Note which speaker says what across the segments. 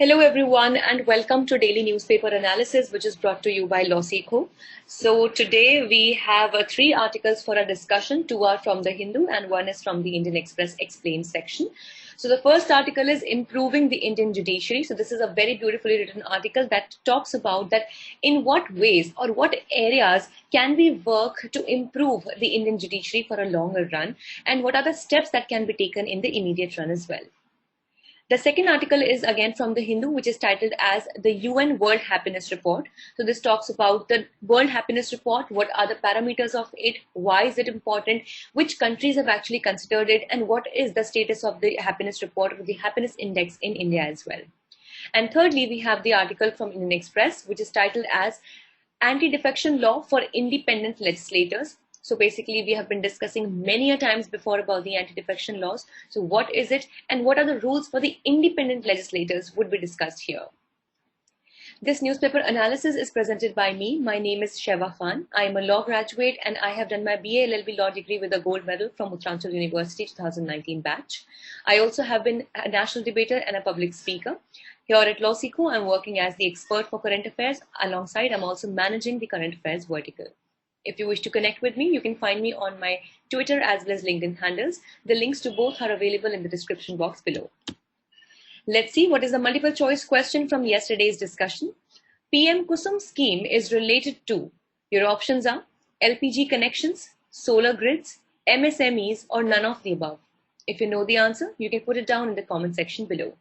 Speaker 1: Hello everyone and welcome to Daily Newspaper Analysis, which is brought to you by LawSikho. So today we have three articles for a discussion. Two are from the Hindu and one is from the Indian Express Explained section. So the first article is Improving the Indian Judiciary. So this is a very beautifully written article that talks about that in what ways or what areas can we work to improve the Indian judiciary for a longer run, and what are the steps that can be taken in the immediate run as well. The second article is again from the Hindu, which is titled as the UN World Happiness Report. So this talks about the World Happiness Report, what are the parameters of it, why is it important, which countries have actually considered it, and what is the status of the happiness report or the happiness index in India as well. And thirdly, we have the article from Indian Express, which is titled as Anti-defection Law for Independent Legislators. So basically, we have been discussing many a times before about the anti-defection laws. So what is it and what are the rules for the independent legislators would be discussed here. This newspaper analysis is presented by me. My name is Sheva Khan. I am a law graduate and I have done my BA LLB law degree with a gold medal from Uttaranchal University 2019 batch. I also have been a national debater and a public speaker. Here at LawSikho, I'm working as the expert for current affairs. Alongside, I'm also managing the current affairs vertical. If you wish to connect with me, you can find me on my Twitter as well as LinkedIn handles. The links to both are available in the description box below. Let's see what is the multiple choice question from yesterday's discussion. PM Kusum scheme is related to, your options are LPG connections, solar grids, MSMEs, or none of the above. If you know the answer, you can put it down in the comment section below.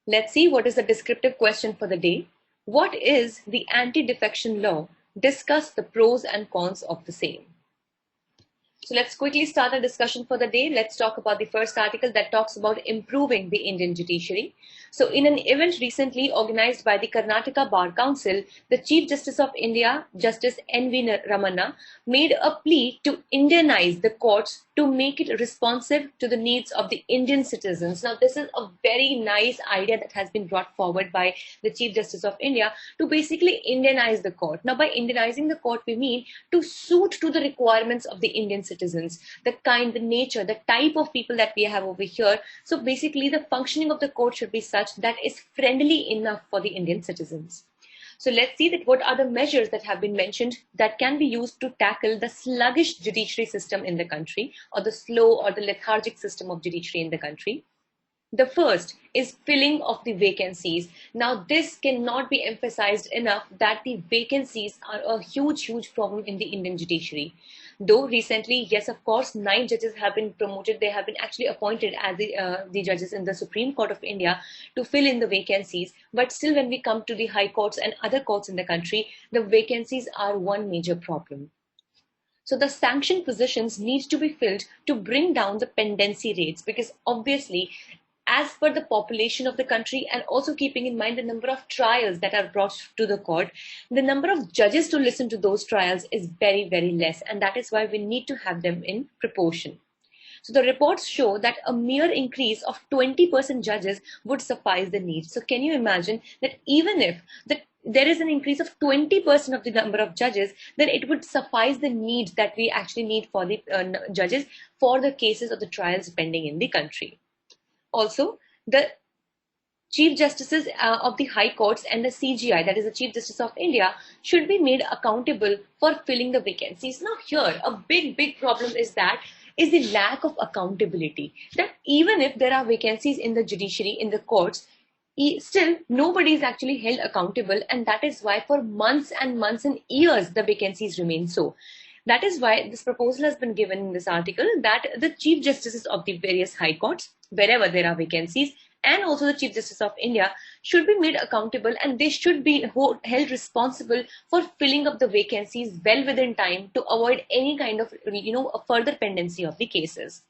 Speaker 1: Let's see what is the descriptive question for the day. What is the anti-defection law? Discuss the pros and cons of the same. So let's quickly start the discussion for the day. Let's talk about the first article that talks about improving the Indian judiciary. So in an event recently organized by the Karnataka Bar Council, the Chief Justice of India, Justice N.V. Ramana, made a plea to Indianize the courts to make it responsive to the needs of the Indian citizens. Now, this is a very nice idea that has been brought forward by the Chief Justice of India to basically Indianize the court. Now, by Indianizing the court, we mean to suit to the requirements of the Indian citizens, the kind, the nature, the type of people that we have over here. So basically, the functioning of the court should be such that is friendly enough for the Indian citizens. So let's see that what are the measures that have been mentioned that can be used to tackle the sluggish judiciary system in the country, or the slow or the lethargic system of judiciary in the country. The first is filling of the vacancies. Now, this cannot be emphasized enough that the vacancies are a huge problem in the Indian judiciary. Though recently, yes, of course, 9 judges have been promoted. They have been actually appointed as the judges in the Supreme Court of India to fill in the vacancies. But still, when we come to the high courts and other courts in the country, the vacancies are one major problem. So the sanctioned positions need to be filled to bring down the pendency rates, because obviously, as per the population of the country and also keeping in mind the number of trials that are brought to the court, the number of judges to listen to those trials is very less, and that is why we need to have them in proportion. So the reports show that a mere increase of 20% judges would suffice the need. So can you imagine that even if there is an increase of 20% of the number of judges, then it would suffice the need that we actually need for the judges for the cases or the trials pending in the country. Also, the Chief Justices of the High Courts and the CGI, that is the Chief Justice of India, should be made accountable for filling the vacancies. Now here, a big problem is the lack of accountability. That even if there are vacancies in the judiciary, in the courts, still nobody is actually held accountable, and that is why for months and years the vacancies remain so. That is why this proposal has been given in this article that the Chief Justices of the various high courts, wherever there are vacancies, and also the Chief Justice of India should be made accountable, and they should be held responsible for filling up the vacancies well within time to avoid any kind of a further pendency of the cases.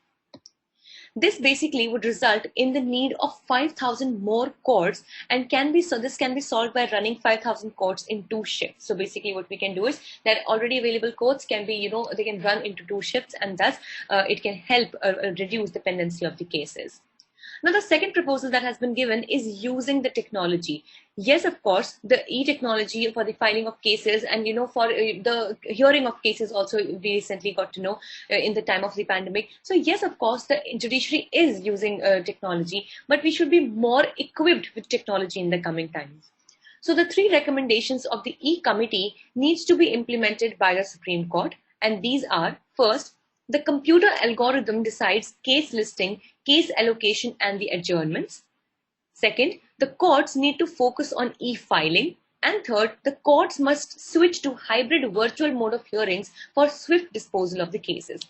Speaker 1: This basically would result in the need of 5,000 more courts, and this can be solved by running 5,000 courts in 2 shifts. So basically what we can do is that already available courts can be, they can run into 2 shifts, and thus it can help reduce the pendency of the cases. Now, the second proposal that has been given is using the technology. Yes, of course, the e-technology for the filing of cases and, for the hearing of cases also, we recently got to know in the time of the pandemic. So yes, of course, the judiciary is using technology, but we should be more equipped with technology in the coming times. So the three recommendations of the E-Committee needs to be implemented by the Supreme Court, and these are: first, the computer algorithm decides case listing, case allocation, and the adjournments. Second, the courts need to focus on e-filing. And third, the courts must switch to hybrid virtual mode of hearings for swift disposal of the cases.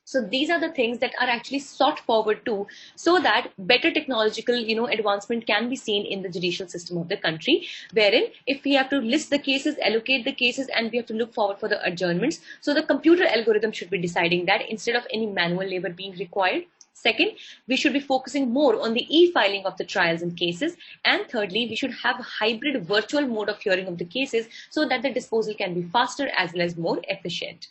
Speaker 1: So these are the things that are actually sought forward to, so that better technological, advancement can be seen in the judicial system of the country, wherein if we have to list the cases, allocate the cases, and we have to look forward for the adjournments, so the computer algorithm should be deciding that instead of any manual labor being required. Second, we should be focusing more on the e-filing of the trials and cases. And thirdly, we should have a hybrid virtual mode of hearing of the cases so that the disposal can be faster as well as more efficient.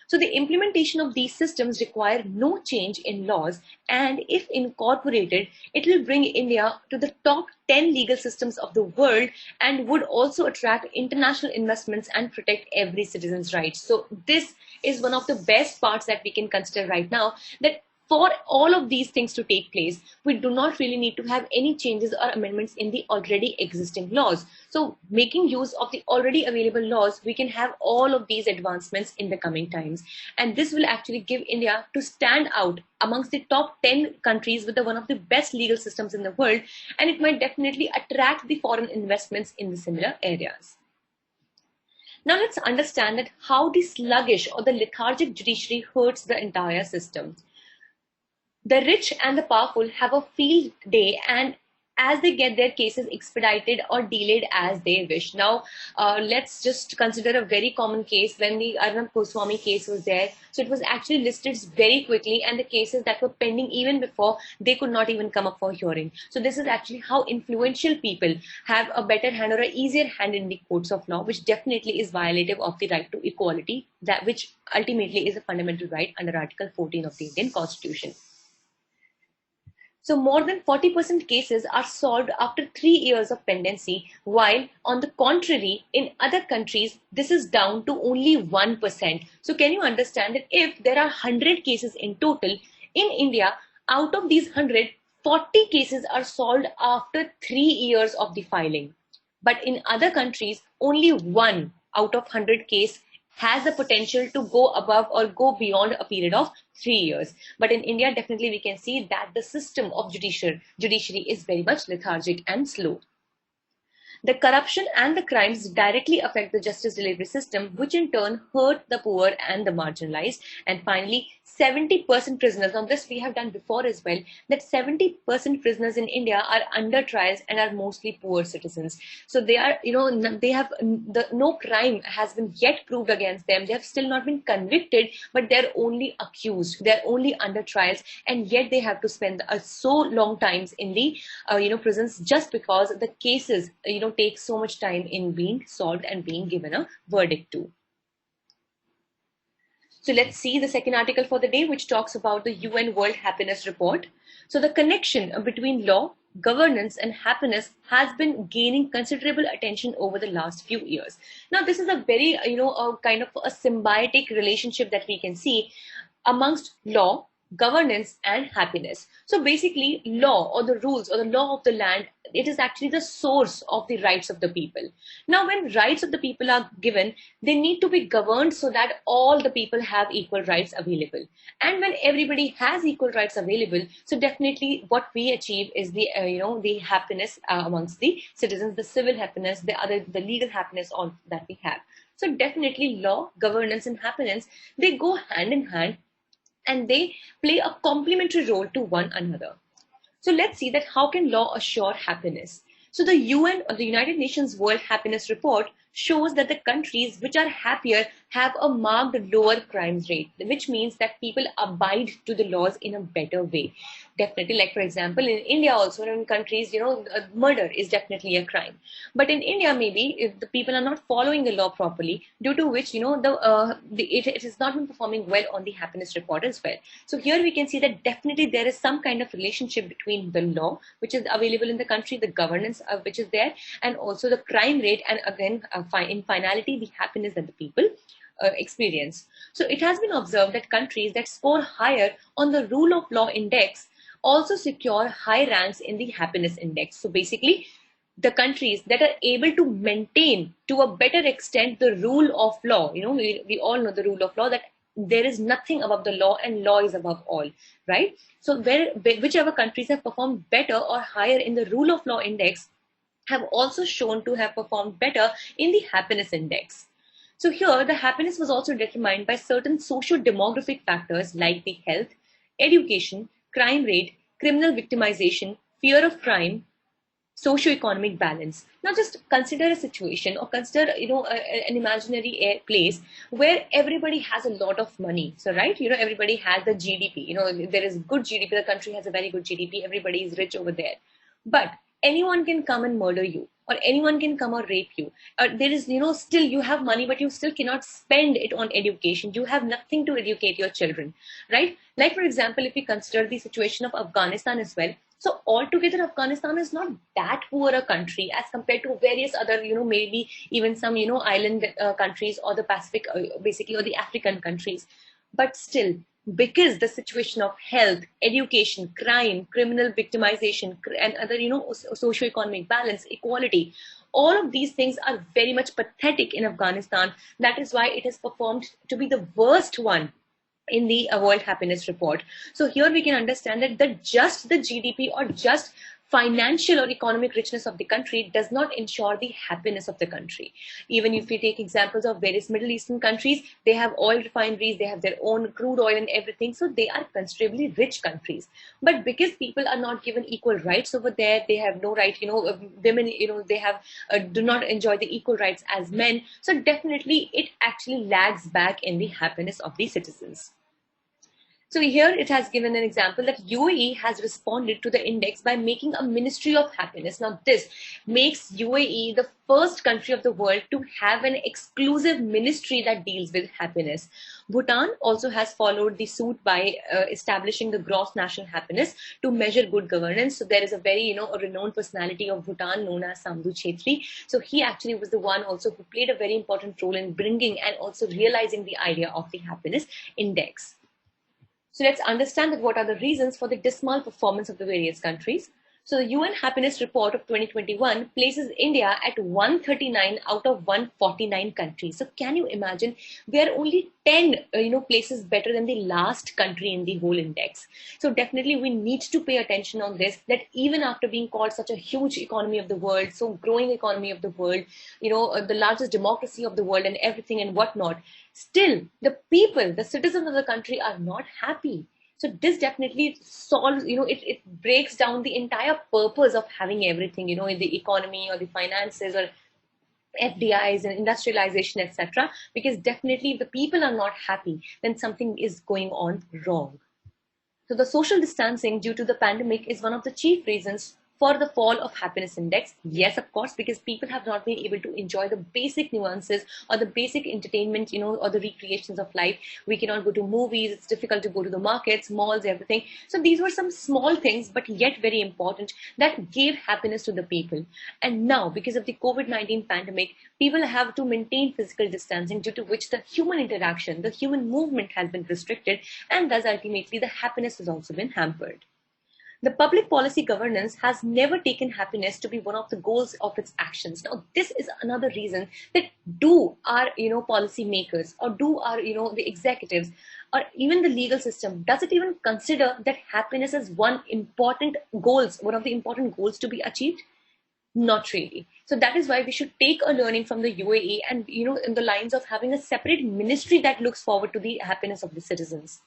Speaker 1: So the implementation of these systems require no change in laws, and if incorporated, it will bring India to the top 10 legal systems of the world and would also attract international investments and protect every citizen's rights. So this is one of the best parts that we can consider right now, that for all of these things to take place, we do not really need to have any changes or amendments in the already existing laws. So making use of the already available laws, we can have all of these advancements in the coming times. And this will actually give India to stand out amongst the top 10 countries with one of the best legal systems in the world. And it might definitely attract the foreign investments in the similar areas. Now let's understand that how the sluggish or the lethargic judiciary hurts the entire system. The rich and the powerful have a field day, and as they get their cases expedited or delayed as they wish. Now, let's just consider a very common case when the Arnab Goswami case was there. So it was actually listed very quickly, and the cases that were pending even before, they could not even come up for hearing. So this is actually how influential people have a better hand or an easier hand in the courts of law, which definitely is violative of the right to equality, that which ultimately is a fundamental right under Article 14 of the Indian Constitution. So more than 40% cases are solved after 3 years of pendency, while on the contrary, in other countries, this is down to only 1%. So can you understand that if there are 100 cases in total, in India, out of these 100, 40 cases are solved after 3 years of the filing. But in other countries, only 1 out of 100 case has the potential to go above or go beyond a period of 3 years. But in India, definitely we can see that the system of judiciary is very much lethargic and slow. The corruption and the crimes directly affect the justice delivery system, which in turn hurt the poor and the marginalized. And finally, 70% prisoners, on this we have done before as well, that 70% prisoners in India are under trials and are mostly poor citizens. So they are, they have, no crime has been yet proved against them. They have still not been convicted, but they're only accused. They're only under trials, and yet they have to spend so long times in the, prisons just because the cases, take so much time in being solved and being given a verdict to. So let's see the second article for the day, which talks about the UN World Happiness Report. So the connection between law, governance, and happiness has been gaining considerable attention over the last few years. Now, this is a very, kind of a symbiotic relationship that we can see amongst law, governance, and happiness. So basically, law or the rules or the law of the land, it is actually the source of the rights of the people. Now, when rights of the people are given, they need to be governed so that all the people have equal rights available. And when everybody has equal rights available, so definitely what we achieve is the, the happiness amongst the citizens, the civil happiness, the legal happiness all that we have. So definitely law, governance, and happiness, they go hand in hand, and they play a complementary role to one another. So let's see that how can law assure happiness. So the UN, or the United Nations World Happiness Report, shows that the countries which are happier have a marked lower crime rate, which means that people abide to the laws in a better way. Definitely, like for example, in India also, in countries, murder is definitely a crime. But in India, maybe if the people are not following the law properly, due to which, it has not been performing well on the happiness report as well. So here we can see that definitely there is some kind of relationship between the law, which is available in the country, the governance which is there, and also the crime rate, and again, in finality, the happiness that the people experience. So it has been observed that countries that score higher on the rule of law index also secure high ranks in the happiness index. So basically, the countries that are able to maintain to a better extent the rule of law, we all know the rule of law, that there is nothing above the law and law is above all, right? So whichever countries have performed better or higher in the rule of law index have also shown to have performed better in the happiness index. So here the happiness was also determined by certain social demographic factors like the health, education, crime rate, criminal victimization, fear of crime, socio-economic balance. Now just consider a situation, or consider an imaginary place where everybody has a lot of money. So right, everybody has the GDP, there is good GDP, the country has a very good GDP, everybody is rich over there. But anyone can come and murder you, or anyone can come or rape you. There is, still you have money, but you still cannot spend it on education. You have nothing to educate your children, right? Like for example, if we consider the situation of Afghanistan as well. So altogether, Afghanistan is not that poor a country as compared to various other, maybe even some, island countries, or the Pacific, basically, or the African countries. But still, because the situation of health, education, crime, criminal victimization, and other, socio-economic balance, equality, all of these things are very much pathetic in Afghanistan. That is why it has performed to be the worst one in the World Happiness Report. So here we can understand that just the GDP or just financial or economic richness of the country does not ensure the happiness of the country. Even if we take examples of various Middle Eastern countries, they have oil refineries, they have their own crude oil and everything. So they are considerably rich countries. But because people are not given equal rights over there, they have no right, women, they have do not enjoy the equal rights as men. So definitely it actually lags back in the happiness of the citizens. So here it has given an example that UAE has responded to the index by making a Ministry of Happiness. Now this makes UAE the first country of the world to have an exclusive ministry that deals with happiness. Bhutan also has followed the suit by establishing the gross national happiness to measure good governance. So there is a very, a renowned personality of Bhutan known as Samdhu Chhetri. So he actually was the one also who played a very important role in bringing and also realizing the idea of the happiness index. So let's understand that what are the reasons for the dismal performance of the various countries. So the UN Happiness Report of 2021 places India at 139 out of 149 countries. So can you imagine, we are only 10 places better than the last country in the whole index. So definitely we need to pay attention on this, that even after being called such a huge economy of the world, so growing economy of the world, the largest democracy of the world and everything and whatnot, still the people, the citizens of the country are not happy. So this definitely solves, it breaks down the entire purpose of having everything, in the economy or the finances or FDIs and industrialization, etc. Because definitely if the people are not happy, then something is going on wrong. So the social distancing due to the pandemic is one of the chief reasons for the fall of happiness index. Yes, of course, because people have not been able to enjoy the basic nuances or the basic entertainment, or the recreations of life. We cannot go to movies. It's difficult to go to the markets, malls, everything. So these were some small things, but yet very important, that gave happiness to the people. And now, because of the COVID-19 pandemic, people have to maintain physical distancing, due to which the human interaction, the human movement has been restricted, and thus ultimately the happiness has also been hampered. The public policy governance has never taken happiness to be one of the goals of its actions. Now, this is another reason that do our, policy makers, or do our, the executives, or even the legal system, does it even consider that happiness is one of the important goals to be achieved? Not really. So that is why we should take a learning from the UAE and, in the lines of having a separate ministry that looks forward to the happiness of the citizens.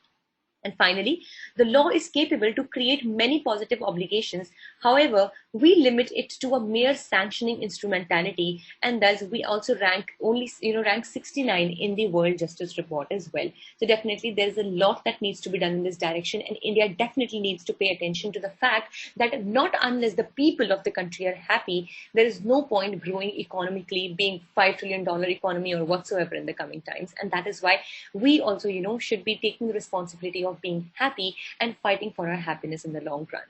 Speaker 1: And finally, the law is capable to create many positive obligations. However, we limit it to a mere sanctioning instrumentality, and thus we also rank only rank 69 in the World Justice Report as well. So definitely there is a lot that needs to be done in this direction, and India definitely needs to pay attention to the fact that not unless the people of the country are happy, there is no point growing economically, being $5 trillion economy or whatsoever in the coming times. And that is why we also should be taking the responsibility of being happy and fighting for our happiness in the long run.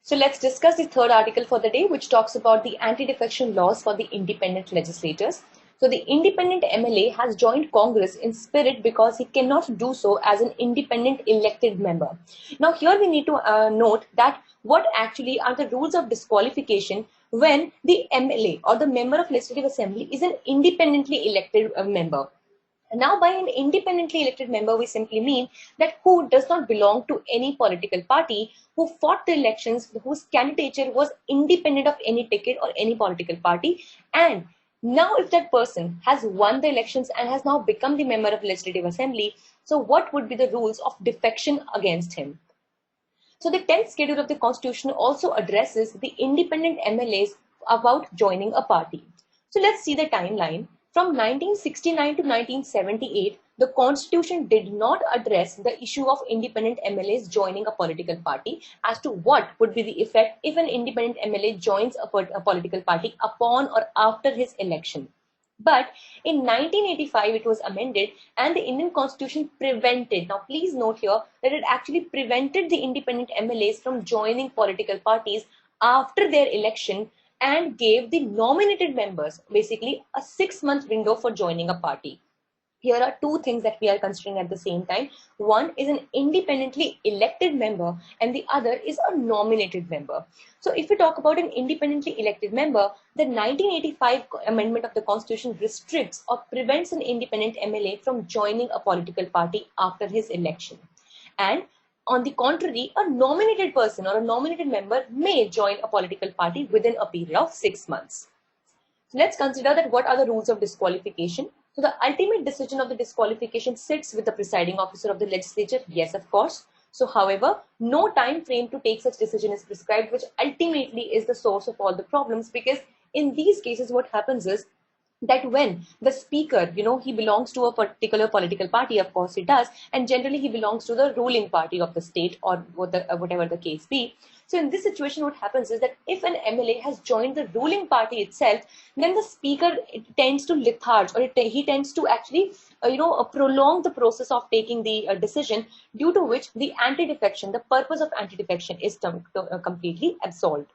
Speaker 1: So let's discuss the third article for the day, which talks about the anti-defection laws for the independent legislators. So the independent MLA has joined Congress in spirit because he cannot do so as an independent elected member. Now here we need to note that what actually are the rules of disqualification when the MLA or the member of Legislative Assembly is an independently elected member. Now, by an independently elected member, we simply mean that who does not belong to any political party, who fought the elections, whose candidature was independent of any ticket or any political party. And now if that person has won the elections and has now become the member of Legislative Assembly, so what would be the rules of defection against him? So the 10th schedule of the Constitution also addresses the independent MLAs about joining a party. So let's see the timeline. From 1969 to 1978, the Constitution did not address the issue of independent MLAs joining a political party as to what would be the effect if an independent MLA joins a political party upon or after his election. But in 1985, it was amended and the Indian Constitution prevented, now please note here that it actually prevented the independent MLAs from joining political parties after their election and gave the nominated members basically a 6-month window for joining a party. Here are two things that we are considering at the same time. One is an independently elected member and the other is a nominated member. So if we talk about an independently elected member, the 1985 amendment of the Constitution restricts or prevents an independent MLA from joining a political party after his election. And on the contrary, a nominated person or a nominated member may join a political party within a period of 6 months. So let's consider that what are the rules of disqualification. So the ultimate decision of the disqualification sits with the presiding officer of the legislature. Yes, of course. So however, no time frame to take such decision is prescribed, which ultimately is the source of all the problems, because in these cases what happens is that when the speaker, he belongs to a particular political party, of course he does, and generally he belongs to the ruling party of the state or whatever the case be. So in this situation, what happens is that if an MLA has joined the ruling party itself, then the speaker tends to letharge, or he tends to actually, prolong the process of taking the decision, due to which the anti-defection, the purpose of anti-defection is completely absolved.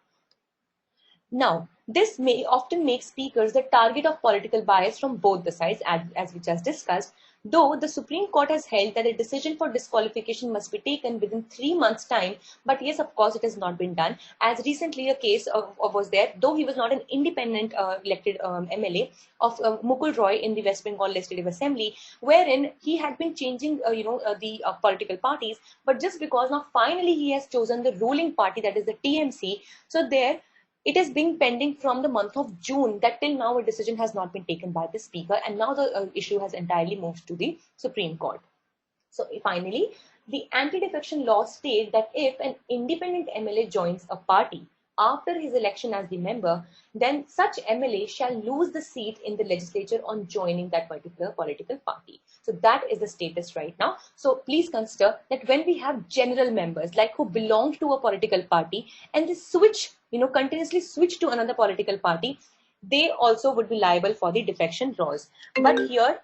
Speaker 1: Now, this may often make speakers the target of political bias from both the sides, as we just discussed, though the Supreme Court has held that a decision for disqualification must be taken within 3 months' time. But yes, of course, it has not been done. As recently a case was there, though he was not an independent elected MLA, of Mukul Roy in the West Bengal Legislative Assembly, wherein he had been changing the political parties, but just because now finally he has chosen the ruling party, that is the TMC, so there it is being pending from the month of June, that till now a decision has not been taken by the speaker, and now the issue has entirely moved to the Supreme Court. So finally, the anti-defection laws state that if an independent MLA joins a party after his election as the member, then such MLA shall lose the seat in the legislature on joining that particular political party. So that is the status right now. So please consider that when we have general members like who belong to a political party and they switch, continuously switch to another political party, they also would be liable for the defection laws. But here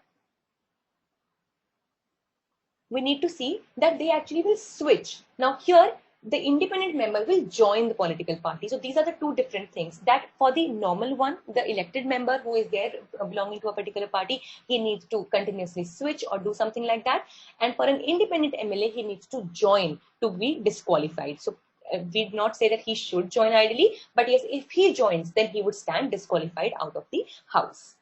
Speaker 1: we need to see that they actually will switch. Now here, the independent member will join the political party. So these are the two different things. That for the normal one, the elected member who is there belonging to a particular party, he needs to continuously switch or do something like that. And for an independent MLA, he needs to join to be disqualified. So we did not say that he should join ideally, but yes, if he joins, then he would stand disqualified out of the house.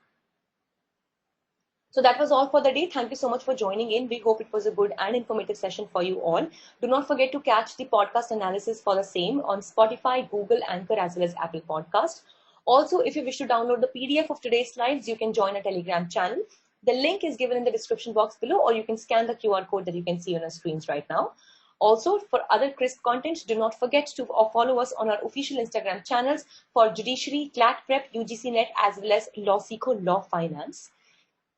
Speaker 1: So that was all for the day. Thank you so much for joining in. We hope it was a good and informative session for you all. Do not forget to catch the podcast analysis for the same on Spotify, Google, Anchor, as well as Apple Podcast. Also, if you wish to download the PDF of today's slides, you can join our Telegram channel. The link is given in the description box below, or you can scan the QR code that you can see on our screens right now. Also, for other crisp content, do not forget to follow us on our official Instagram channels for Judiciary, CLAT Prep, UGC Net, as well as LawSikho Law Finance.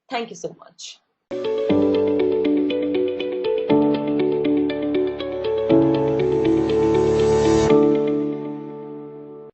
Speaker 1: Thank you so much.